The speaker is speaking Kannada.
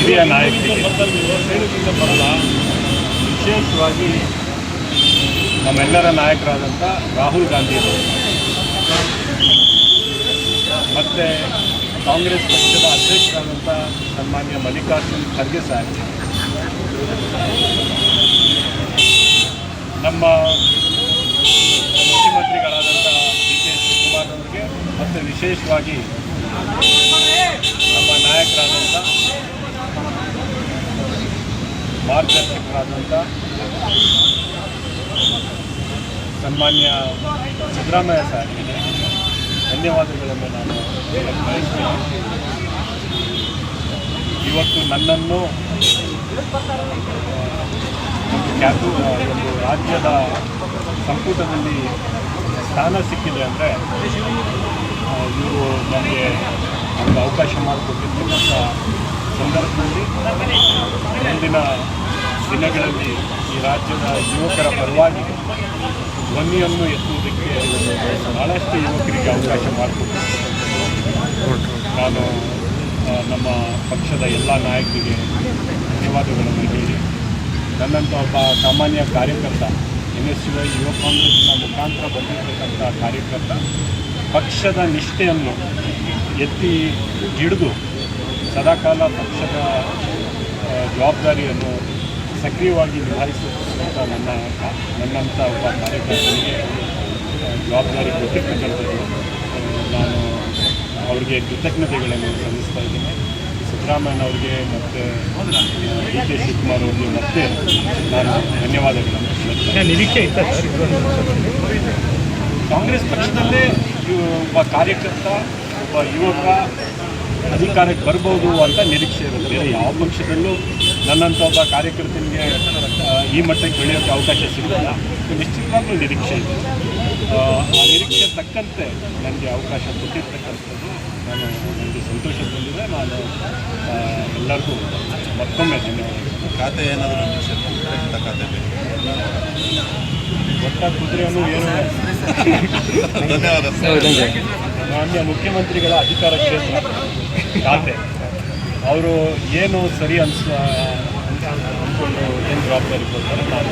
ಹಿರಿಯ ನಾಯಕರಿಗೆ ವಿಶೇಷವಾಗಿ ನಮ್ಮೆಲ್ಲರ ನಾಯಕರಾದಂಥ ರಾಹುಲ್ ಗಾಂಧಿಯವರು ಮತ್ತು ಕಾಂಗ್ರೆಸ್ ಪಕ್ಷದ ಅಧ್ಯಕ್ಷರಾದಂಥ ಸನ್ಮಾನ್ಯ ಮಲ್ಲಿಕಾರ್ಜುನ್ ಖರ್ಗೆ ಸಾಹೇಬ್, ನಮ್ಮ ಮುಖ್ಯಮಂತ್ರಿಗಳಾದಂಥ ಡಿ.ಕೆ ಶಿವಕುಮಾರ್ ಅವರಿಗೆ ಮತ್ತು ವಿಶೇಷವಾಗಿ ನಮ್ಮ ನಾಯಕರಾದಂಥ ಮಾರ್ಗದರ್ಶಕರಾದಂಥ ಸನ್ಮಾನ್ಯ ಸಿದ್ದರಾಮಯ್ಯ ಸಾಹೇಬರಿಗೆ ಧನ್ಯವಾದಗಳನ್ನು ನಾನು ಬಯಸ್ತೇನೆ. ಇವತ್ತು ನನ್ನನ್ನು ಒಂದು ರಾಜ್ಯದ ಸಂಪುಟದಲ್ಲಿ ಸ್ಥಾನ ಸಿಕ್ಕಿದೆ ಅಂದರೆ ಇವರು ನನಗೆ ಒಂದು ಅವಕಾಶ ಮಾಡಿಕೊಟ್ಟಿರ್ತಕ್ಕಂಥ ಸಂದರ್ಭದಲ್ಲಿ ಮುಂದಿನ ದಿನಗಳಲ್ಲಿ ಈ ರಾಜ್ಯದ ಯುವಕರ ಪರವಾಗಿ ಧ್ವನಿಯನ್ನು ಎತ್ತುವುದಕ್ಕೆ ಭಾಳಷ್ಟು ಯುವಕರಿಗೆ ಅವಕಾಶ ಮಾಡಿಕೊಟ್ಟಿರ್ತಕ್ಕಂಥದ್ದು. ನಾನು ನಮ್ಮ ಪಕ್ಷದ ಎಲ್ಲ ನಾಯಕರಿಗೆ ಧನ್ಯವಾದಗಳನ್ನು ಹೇಳಿ, ನನ್ನಂಥ ಒಬ್ಬ ಸಾಮಾನ್ಯ ಕಾರ್ಯಕರ್ತ, NSY ಯುವ ಕಾಂಗ್ರೆಸ್ನ ಮುಖಾಂತರ ಬಂದಿರತಕ್ಕಂಥ ಕಾರ್ಯಕರ್ತ ಪಕ್ಷದ ನಿಷ್ಠೆಯನ್ನು ಎತ್ತಿ ಹಿಡಿದು ಸದಾಕಾಲ ಪಕ್ಷದ ಜವಾಬ್ದಾರಿಯನ್ನು ಸಕ್ರಿಯವಾಗಿ ನಿಭಾಯಿಸತಕ್ಕಂಥ ನನ್ನಂಥ ಒಬ್ಬ ಕಾರ್ಯಕರ್ತನಿಗೆ ಜವಾಬ್ದಾರಿ ಕೊಟ್ಟಿರ್ತಕ್ಕಂಥದ್ದು. ನಾನು ಅವರಿಗೆ ಕೃತಜ್ಞತೆಗಳನ್ನು ಸಲ್ಲಿಸ್ತಾ ಇದ್ದೀನಿ. ಸಿದ್ದರಾಮಯ್ಯನವ್ರಿಗೆ ಮತ್ತು ಡಿ.ಕೆ ಶಿವಕುಮಾರ್ ಅವರಿಗೆ ಮತ್ತೆ ನಾನು ಧನ್ಯವಾದಗಳನ್ನು ಸಲ್ಲಿಸ್ತೇನೆ. ನಿರೀಕ್ಷೆ ಇತ್ತ ಕಾಂಗ್ರೆಸ್ ಪಕ್ಷದಲ್ಲೇ ಒಬ್ಬ ಕಾರ್ಯಕರ್ತ, ಒಬ್ಬ ಯುವಕ ಅಧಿಕಾರಕ್ಕೆ ಬರ್ಬೋದು ಅಂತ ನಿರೀಕ್ಷೆ ಇರುತ್ತೆ. ಬೇರೆ ಯಾವ ಪಕ್ಷದಲ್ಲೂ ನನ್ನಂಥ ಒಬ್ಬ ಕಾರ್ಯಕರ್ತನಿಗೆ ಈ ಮಟ್ಟಕ್ಕೆ ಬೆಳೆಯೋಕ್ಕೆ ಅವಕಾಶ ಸಿಗಲ್ಲ. ನಿಶ್ಚಿತವಾಗ್ಲೂ ನಿರೀಕ್ಷೆ ಇದೆ. ಆ ನಿರೀಕ್ಷೆ ತಕ್ಕಂತೆ ನನಗೆ ಅವಕಾಶ ಕೊಟ್ಟಿರ್ತಕ್ಕಂಥದ್ದು ನನಗೆ ಸಂತೋಷ ತಂದಿದೆ. ನಾನು ಎಲ್ಲರಿಗೂ ಮತ್ತೊಮ್ಮೆ ಧನ್ಯವಾದಗಳು. ಖಾತೆ ಏನಾದರೂ ಖಾತೆ ಒಟ್ಟ ಕುದುರೆಯನ್ನು ಏನು ಧನ್ಯವಾದ. ಮಾನ್ಯ ಮುಖ್ಯಮಂತ್ರಿಗಳ ಅಧಿಕಾರ ಕ್ಷೇತ್ರ ಖಾತೆ ಅವರು ಏನು ಸರಿ ಅಂದ್ಕೊಂಡು ಏನು ಜವಾಬ್ದಾರಿ ಕೊಡ್ತಾರೆ ನಾನು